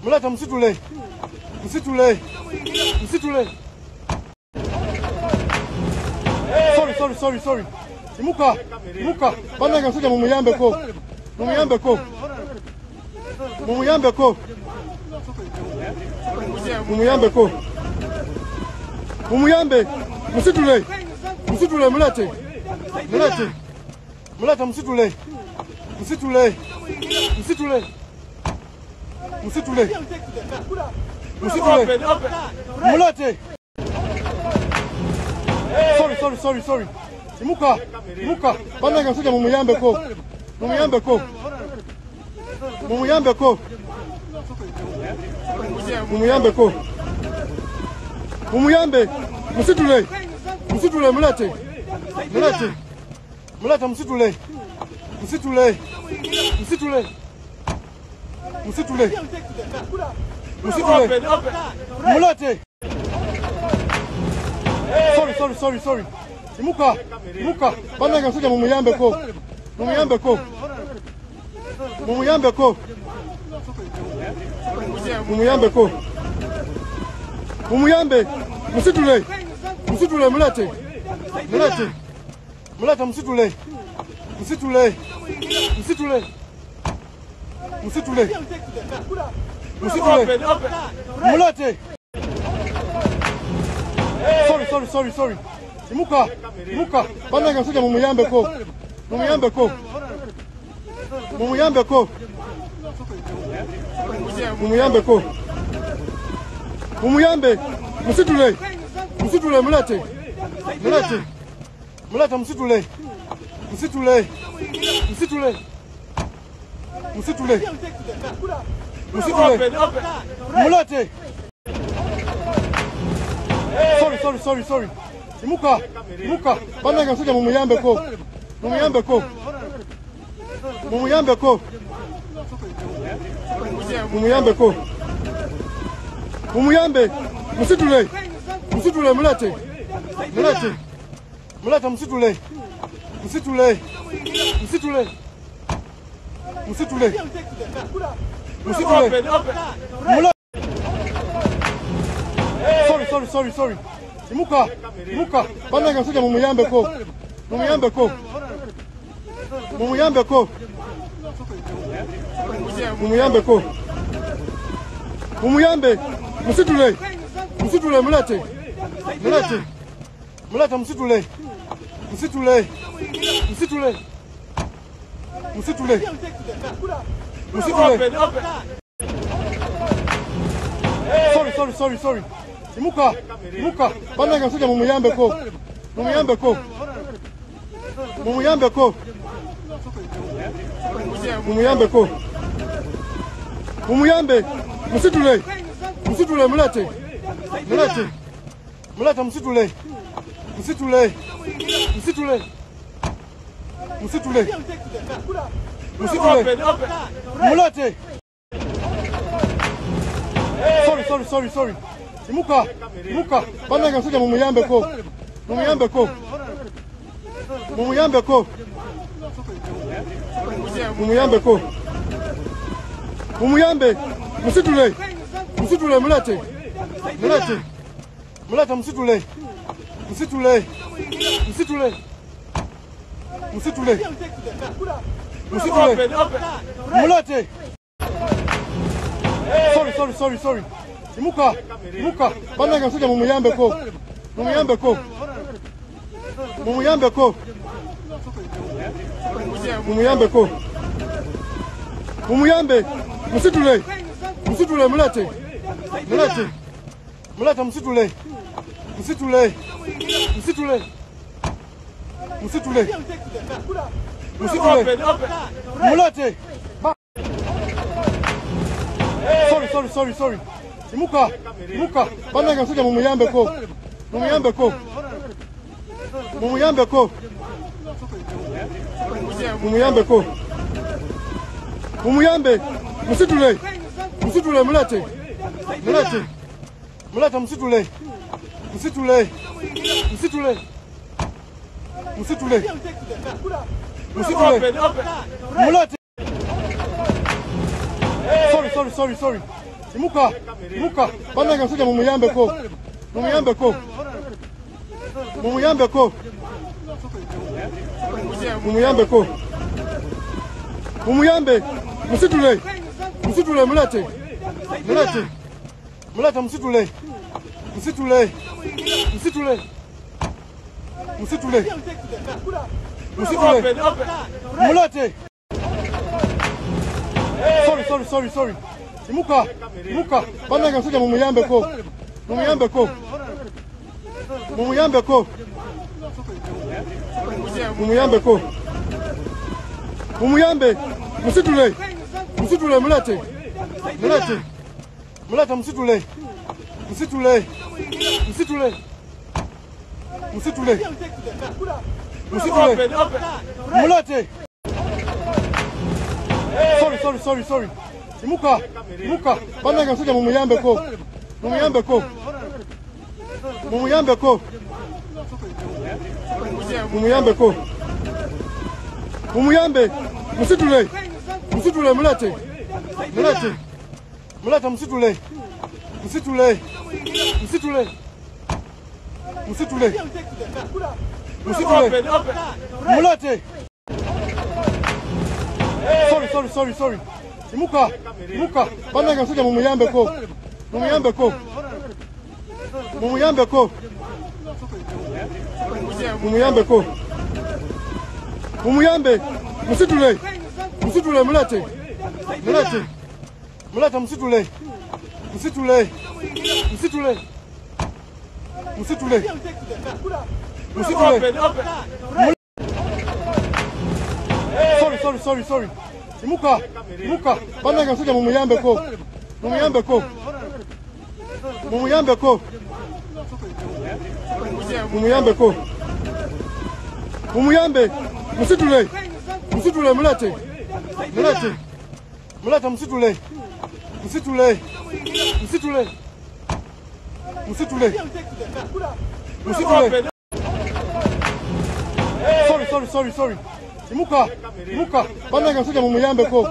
Mlete msitule. Msitule. Msitule. Sorry. Imuka. Bana ngasija mumuyambe ko. Mumuyambe ko. Mumuyambe. Msitule. Mlete. Mlete msitule. Mlete. Sorry. Imuka. Bana ngasija mumuyambe ko. Mumuyambe ko. Msitule. Mlete. Mlete msitule. Mlete. Sorry. Imuka. Bana ngasija mumuyambe ko. Mumuyambe ko. Msitule. Mlete. Mlete msitule. Mlete. Sorry. Imuka. Bana ngasija mumuyambe ko. Mumuyambe msitule. Mlete. Mlete msitule. Mlete. Sorry. Imuka. Bana ngasija mumuyambe ko. Mumuyambe. Msitule. Mlete. Mlete msitule. Sorry. Imuka. Bana ngasija mumuyambe ko. Mumuyambe. Msitule. Mlete. Mlete msitule. Sorry. Imuka. Bana ngasija mumuyambe ko. Mumuyambe. Msitule. Mlete. Mlete msitule. Mlete. Sorry. Imuka. Bana ngasija mumuyambe ko. Mumuyambe. Msitule. Mlete. Mlete msitule. Mlete. Sorry. Imuka. Bana ngasija mumuyambe ko. Mumuyambe. Msitule. Mlete. Mlete msitule. Mlete. Sorry. Imuka. Bana ngasija mumuyambe ko. Mumuyambe. Msitule. Mlete. Mlete msitule. Mlete. Sorry. Imuka. Imuka. Bana ngasuja mumuyambe ko. Mumuyambe ko. Mumuyambe ko. Mumuyambe ko. Mumuyambe. Musitule. Musitule mulate. Mulate. Mulata musitule. Musitule. Musitule. Musitule. Musitule. Mulate. Sorry. Imuka. Imuka. Bana ngasuja mumuyambe ko. Mumuyambe ko. Mumuyambe ko. Mumuyambe ko. Mumuyambe. Musitule. Musitule mulate. Mulate. Mulata musitule. Musitule. Musitule. Musitule. Musitule. Mulate. Sorry. Imuka. Imuka. Bana ngasuja mumuyambe ko. Mumuyambe ko. Mumuyambe ko. Mumuyambe ko. Mumuyambe. Musitule. Musitule mulate. Mulate. Mulata musitule. Musitule. Musitule. Musitule. Musitule. Mulate. Sorry. Imuka. Imuka. Bana ngasuja mumuyambe ko. Mumuyambe ko. Mumuyambe ko. Mumuyambe ko. Mumuyambe. Musitule. Musitule mulate. Mulate. Mulata musitule. Musitule. Musitule. Musitule. Musitule. Sorry. Imuka. Imuka. Bana ngasuja mumuyambe ko. Mumuyambe ko. Mumuyambe ko. Mumuyambe ko. Mumuyambe. Musitule. Musitule mulate. Mulate. Mulata musitule. Musitule. Musitule. Musitule. Musitule. Sorry. Imuka. Imuka. Bana ngasuja mumuyambe ko.